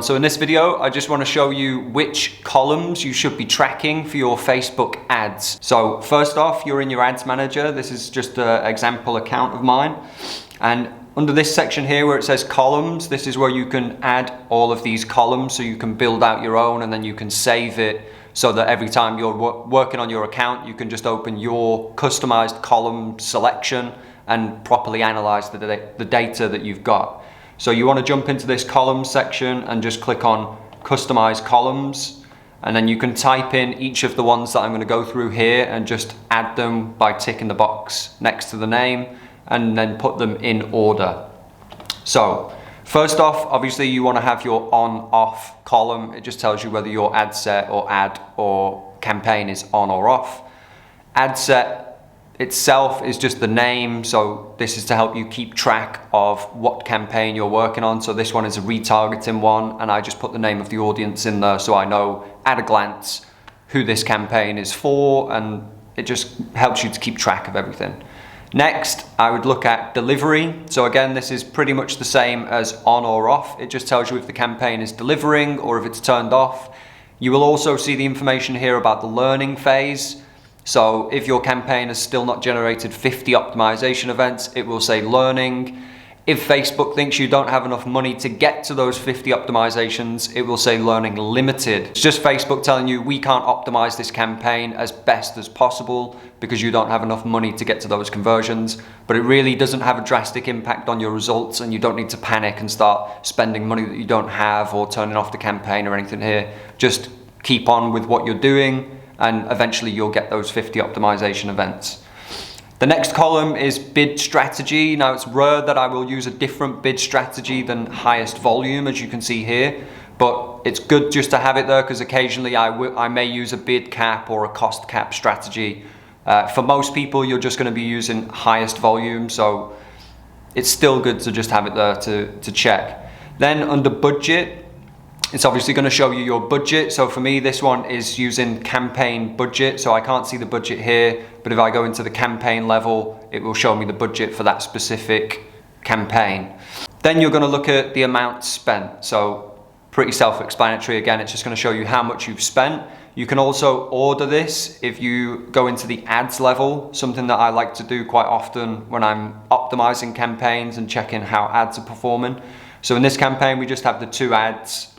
So in this video, I just want to show you which columns you should be tracking for your Facebook ads. So first off, you're in your ads manager. This is just an example account of mine. And under this section here where it says columns, this is where you can add all of these columns so you can build out your own and then you can save it so that every time you're working on your account, you can just open your customized column selection and properly analyze the data that you've got. So you want to jump into this columns section and just click on customize columns, and then you can type in each of the ones that I'm going to go through here and just add them by ticking the box next to the name and then put them in order. So first off, obviously you want to have your on off column. It just tells you whether your ad set or ad or campaign is on or off. Ad set itself is just the name, so this is to help you keep track of what campaign you're working on. So this one is a retargeting one, and I just put the name of the audience in there so I know at a glance who this campaign is for, and it just helps you to keep track of everything. Next, I would look at delivery. So again, this is pretty much the same as on or off. It just tells you if the campaign is delivering or if it's turned off. You will also see the information here about the learning phase. So if your campaign has still not generated 50 optimization events, it will say learning. If Facebook thinks you don't have enough money to get to those 50 optimizations, it will say learning limited. It's just Facebook telling you we can't optimize this campaign as best as possible because you don't have enough money to get to those conversions. But it really doesn't have a drastic impact on your results, and you don't need to panic and start spending money that you don't have or turning off the campaign or anything here. Just keep on with what you're doing, and eventually you'll get those 50 optimization events. The next column is bid strategy. Now it's rare that I will use a different bid strategy than highest volume, as you can see here, but it's good just to have it there because occasionally I may use a bid cap or a cost cap strategy. For most people, you're just gonna be using highest volume, so it's still good to just have it there to check. Then under budget, it's obviously going to show you your budget. So for me, this one is using campaign budget. So I can't see the budget here, but if I go into the campaign level, it will show me the budget for that specific campaign. Then you're going to look at the amount spent. So pretty self-explanatory. Again, it's just going to show you how much you've spent. You can also order this if you go into the ads level, something that I like to do quite often when I'm optimizing campaigns and checking how ads are performing. So in this campaign, we just have the 2 ads.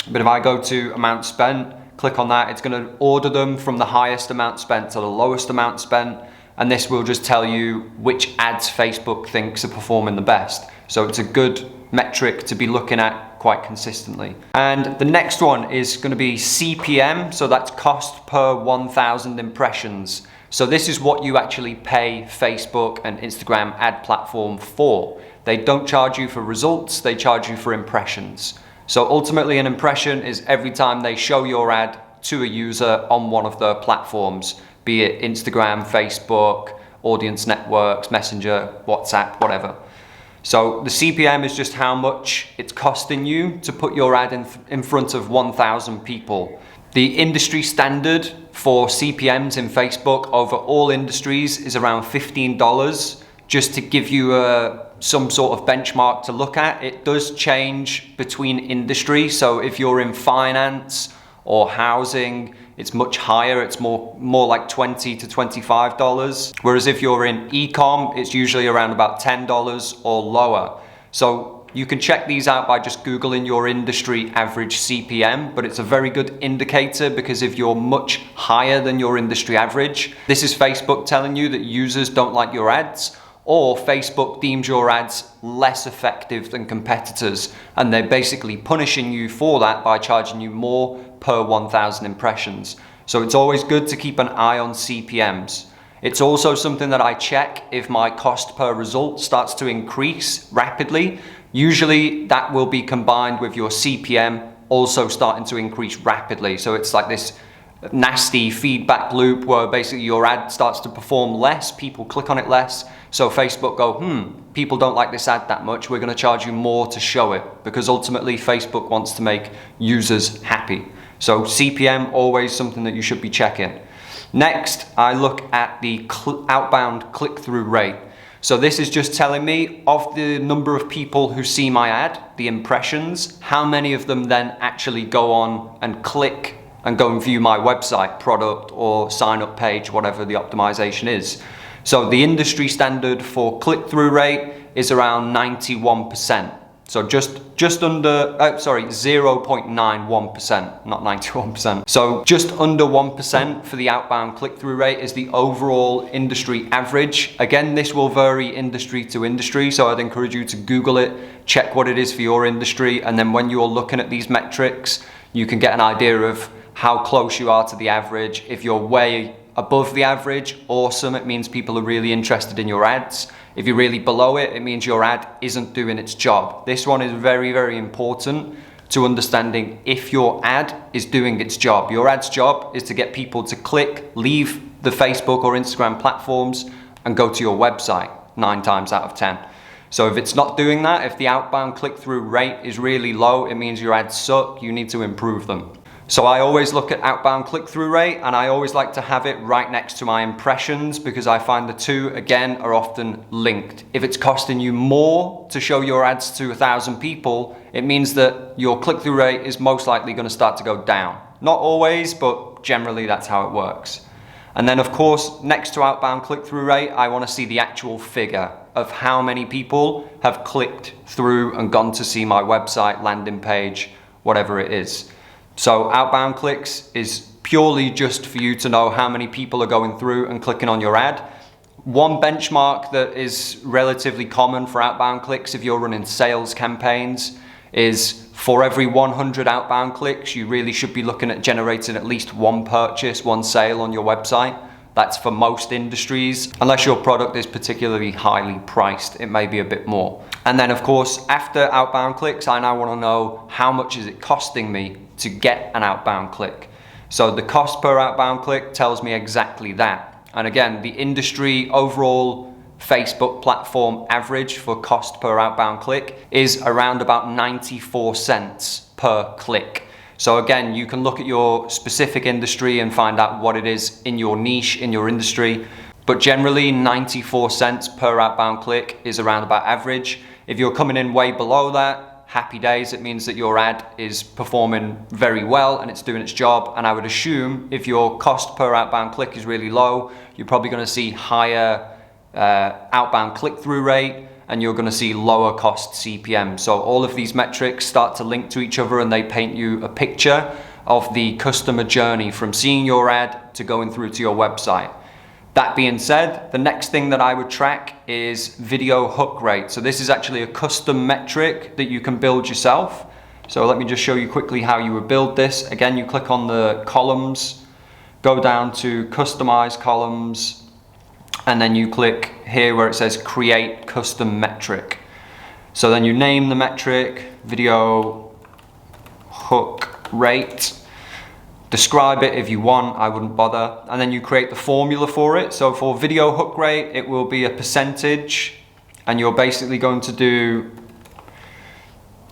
But if I go to amount spent, click on that, it's going to order them from the highest amount spent to the lowest amount spent. And this will just tell you which ads Facebook thinks are performing the best. So it's a good metric to be looking at quite consistently. And the next one is going to be CPM. So that's cost per 1,000 impressions. So this is what you actually pay Facebook and Instagram ad platform for. They don't charge you for results, they charge you for impressions. So ultimately an impression is every time they show your ad to a user on one of their platforms, be it Instagram, Facebook, audience networks, Messenger, WhatsApp, whatever. So the CPM is just how much it's costing you to put your ad in front of 1,000 people. The industry standard for CPMs in Facebook over all industries is around $15. Just to give you some sort of benchmark to look at. It does change between industry. So if you're in finance or housing, it's much higher. It's more like $20 to $25. Whereas if you're in e-com, it's usually around about $10 or lower. So you can check these out by just Googling your industry average CPM, but it's a very good indicator because if you're much higher than your industry average, this is Facebook telling you that users don't like your ads, or Facebook deems your ads less effective than competitors, and they're basically punishing you for that by charging you more per 1,000 impressions. So it's always good to keep an eye on CPMs. It's also something that I check if my cost per result starts to increase rapidly. Usually that will be combined with your CPM also starting to increase rapidly. So it's like this nasty feedback loop where basically your ad starts to perform less, people click on it less, so Facebook go, people don't like this ad that much, we're going to charge you more to show it, because ultimately Facebook wants to make users happy. So CPM, always something that you should be checking. Next, I look at the outbound click-through rate. So this is just telling me of the number of people who see my ad, the impressions, how many of them then actually go on and click and go and view my website, product, or sign up page, whatever the optimization is. So the industry standard for click-through rate is around 91%. So just under, 0.91%, not 91%. So just under 1% for the outbound click-through rate is the overall industry average. Again, this will vary industry to industry, so I'd encourage you to Google it, check what it is for your industry, and then when you're looking at these metrics, you can get an idea of how close you are to the average. If you're way above the average, awesome, it means people are really interested in your ads. If you're really below it, it means your ad isn't doing its job. This one is very, very important to understanding if your ad is doing its job. Your ad's job is to get people to click, leave the Facebook or Instagram platforms and go to your website 9 times out of 10. So if it's not doing that, if the outbound click-through rate is really low, it means your ads suck, you need to improve them. So I always look at outbound click-through rate, and I always like to have it right next to my impressions because I find the two, again, are often linked. If it's costing you more to show your ads to 1,000 people, it means that your click-through rate is most likely going to start to go down. Not always, but generally that's how it works. And then of course, next to outbound click-through rate, I want to see the actual figure of how many people have clicked through and gone to see my website, landing page, whatever it is. So outbound clicks is purely just for you to know how many people are going through and clicking on your ad. One benchmark that is relatively common for outbound clicks if you're running sales campaigns is for every 100 outbound clicks, you really should be looking at generating at least one purchase, one sale on your website. That's for most industries. Unless your product is particularly highly priced, it may be a bit more. And then of course, after outbound clicks, I now want to know how much is it costing me to get an outbound click. So the cost per outbound click tells me exactly that. And again, the industry overall Facebook platform average for cost per outbound click is around about 94 cents per click. So again, you can look at your specific industry and find out what it is in your niche, in your industry. But generally 94 cents per outbound click is around about average. If you're coming in way below that, happy days, it means that your ad is performing very well and it's doing its job. And I would assume if your cost per outbound click is really low, you're probably going to see higher outbound click-through rate and you're going to see lower cost CPM. So all of these metrics start to link to each other and they paint you a picture of the customer journey from seeing your ad to going through to your website. That being said, the next thing that I would track is video hook rate. So this is actually a custom metric that you can build yourself. So let me just show you quickly how you would build this. Again, you click on the columns, go down to customize columns, and then you click here where it says create custom metric. So then you name the metric, video hook rate. Describe it if you want, I wouldn't bother. And then you create the formula for it. So for video hook rate, it will be a percentage, and you're basically going to do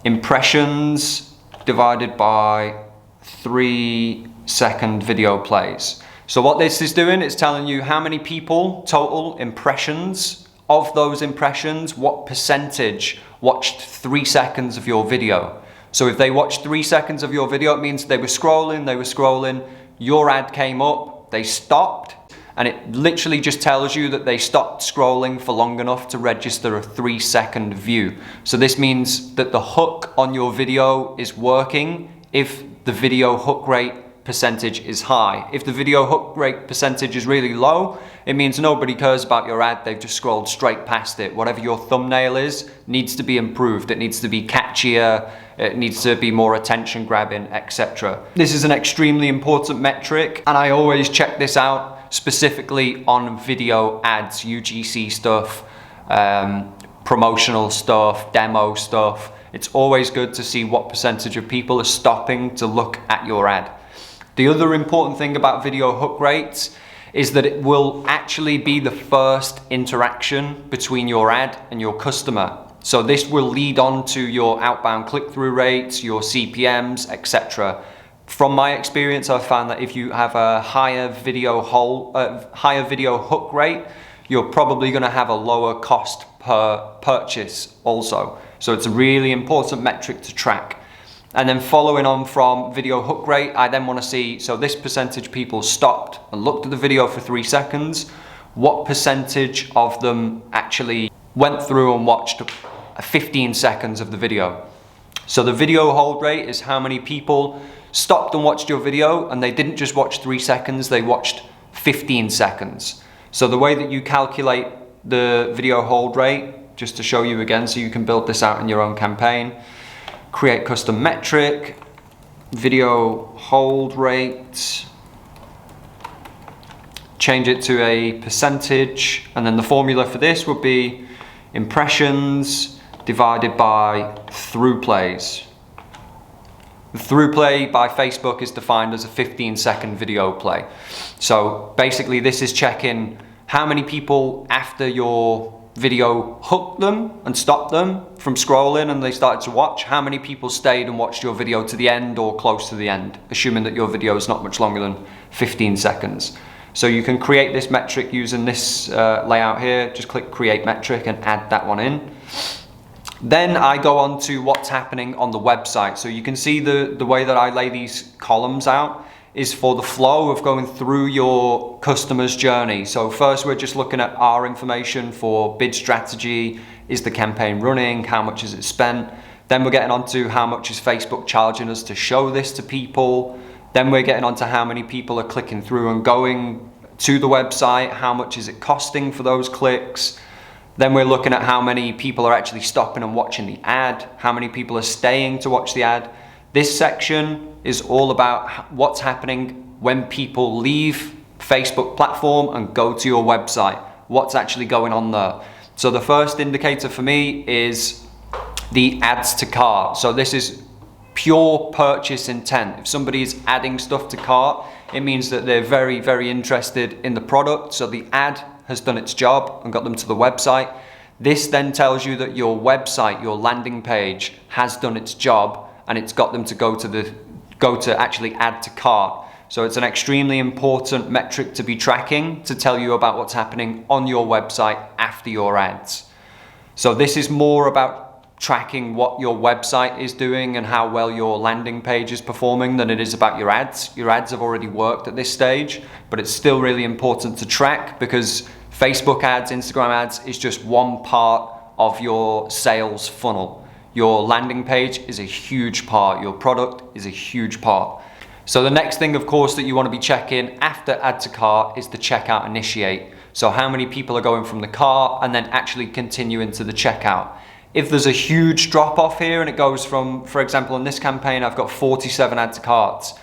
impressions divided by 3-second video plays. So what this is doing, it's telling you how many people, total impressions, of those impressions, what percentage watched 3 seconds of your video. So if they watched 3 seconds of your video, it means they were scrolling, your ad came up, they stopped, and it literally just tells you that they stopped scrolling for long enough to register a 3-second view. So this means that the hook on your video is working if the video hook rate percentage is high. If the video hook rate percentage is really low, it means nobody cares about your ad, they've just scrolled straight past it. Whatever your thumbnail is needs to be improved, it needs to be catchier, it needs to be more attention grabbing, etc. This is an extremely important metric, and I always check this out specifically on video ads, UGC stuff, promotional stuff, demo stuff. It's always good to see what percentage of people are stopping to look at your ad. The other important thing about video hook rates is that it will actually be the first interaction between your ad and your customer. So this will lead on to your outbound click-through rates, your CPMs, etc. From my experience, I've found that if you have a higher video hook rate, you're probably going to have a lower cost per purchase also. So it's a really important metric to track. And then following on from video hook rate, I then want to see, so this percentage people stopped and looked at the video for 3 seconds. What percentage of them actually went through and watched 15 seconds of the video? So the video hold rate is how many people stopped and watched your video, and they didn't just watch 3 seconds, they watched 15 seconds. So the way that you calculate the video hold rate, just to show you again, so you can build this out in your own campaign, create custom metric, video hold rate, change it to a percentage, and then the formula for this would be impressions divided by through plays. The through play by Facebook is defined as a 15-second video play. So basically this is checking how many people after your video hooked them and stopped them from scrolling and they started to watch, how many people stayed and watched your video to the end or close to the end, assuming that your video is not much longer than 15 seconds. So you can create this metric using this layout here. Just click create metric and add that one in. Then I go on to what's happening on the website. So you can see the way that I lay these columns out is for the flow of going through your customer's journey. So first we're just looking at our information for bid strategy. Is the campaign running? How much is it spent? Then we're getting on to how much is Facebook charging us to show this to people. Then we're getting on to how many people are clicking through and going to the website. How much is it costing for those clicks? Then we're looking at how many people are actually stopping and watching the ad, how many people are staying to watch the ad. This section is all about what's happening when people leave Facebook platform and go to your website, what's actually going on there. So the first indicator for me is the adds to cart. So this is pure purchase intent. If somebody is adding stuff to cart, it means that they're very, very interested in the product. So the ad has done its job and got them to the website. This then tells you that your website, your landing page, has done its job and it's got them to go to actually add to cart. So it's an extremely important metric to be tracking to tell you about what's happening on your website after your ads. So this is more about tracking what your website is doing and how well your landing page is performing than it is about your ads. Your ads have already worked at this stage, but it's still really important to track because Facebook ads, Instagram ads is just one part of your sales funnel. Your landing page is a huge part. Your product is a huge part. So the next thing, of course, that you want to be checking after add to cart is the checkout initiate. So how many people are going from the cart and then actually continue into the checkout. If there's a huge drop off here and it goes from, for example, in this campaign, I've got 47 add to carts.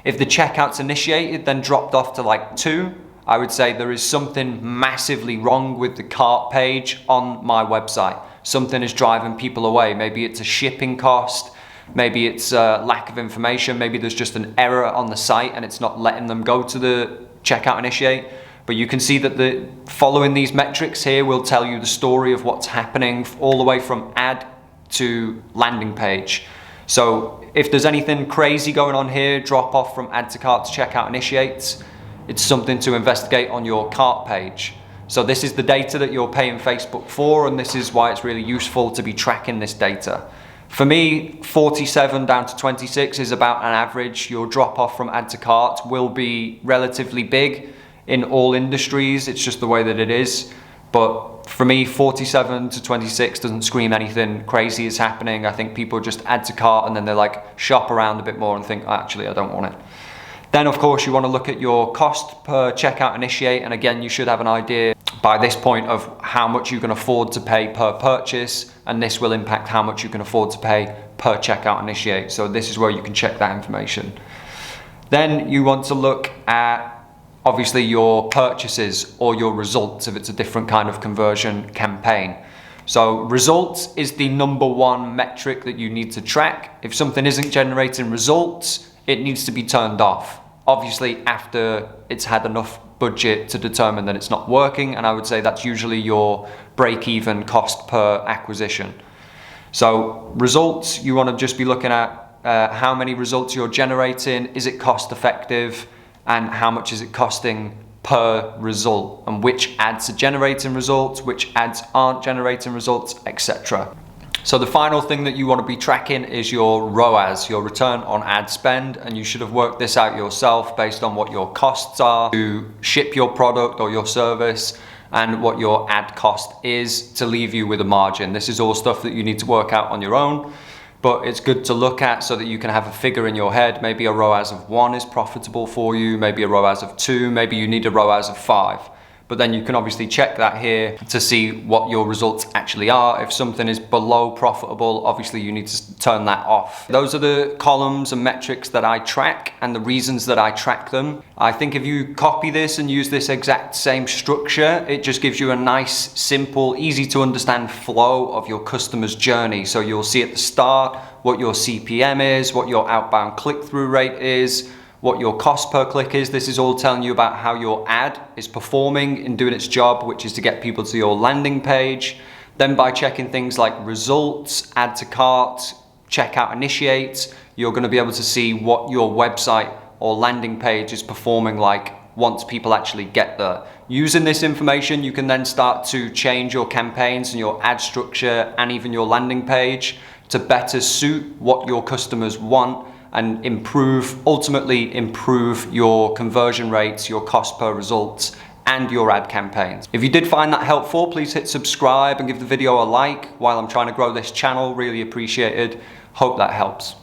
If the checkout's initiated, then dropped off to like 2, I would say there is something massively wrong with the cart page on my website. Something is driving people away. Maybe it's a shipping cost. Maybe it's a lack of information. Maybe there's just an error on the site and it's not letting them go to the checkout initiate. But you can see that following these metrics here will tell you the story of what's happening all the way from ad to landing page. So if there's anything crazy going on here, drop off from add to cart to checkout initiates, it's something to investigate on your cart page. So this is the data that you're paying Facebook for, and this is why it's really useful to be tracking this data. For me, 47 down to 26 is about an average. Your drop off from add to cart will be relatively big in all industries. It's just the way that it is. But for me, 47 to 26 doesn't scream anything crazy is happening. I think people just add to cart and then they like shop around a bit more and think, actually, I don't want it. Then of course you want to look at your cost per checkout initiate, and again you should have an idea by this point of how much you can afford to pay per purchase, and this will impact how much you can afford to pay per checkout initiate. So this is where you can check that information. Then you want to look at obviously your purchases or your results if it's a different kind of conversion campaign. So results is the number one metric that you need to track. If something isn't generating results, it needs to be turned off. Obviously after it's had enough budget to determine that it's not working, and I would say that's usually your break-even cost per acquisition. So results, you want to just be looking at how many results you're generating, is it cost effective, and how much is it costing per result, and which ads are generating results, which ads aren't generating results, etc. So the final thing that you want to be tracking is your ROAS, your return on ad spend, and you should have worked this out yourself based on what your costs are to ship your product or your service and what your ad cost is to leave you with a margin. This is all stuff that you need to work out on your own, but it's good to look at so that you can have a figure in your head. Maybe a ROAS of 1 is profitable for you, maybe a ROAS of 2, maybe you need a ROAS of 5. But then you can obviously check that here to see what your results actually are. If something is below profitable, obviously you need to turn that off. Those are the columns and metrics that I track and the reasons that I track them. I think if you copy this and use this exact same structure, it just gives you a nice, simple, easy to understand flow of your customer's journey. So you'll see at the start what your CPM is, what your outbound click-through rate is, what your cost per click is. This is all telling you about how your ad is performing in doing its job, which is to get people to your landing page. Then by checking things like results, add to cart, checkout initiates, you're going to be able to see what your website or landing page is performing like once people actually get there. Using this information, you can then start to change your campaigns and your ad structure and even your landing page to better suit what your customers want and ultimately improve your conversion rates, your cost per results, and your ad campaigns. If you did find that helpful, please hit subscribe and give the video a like while I'm trying to grow this channel. Really appreciated. Hope that helps.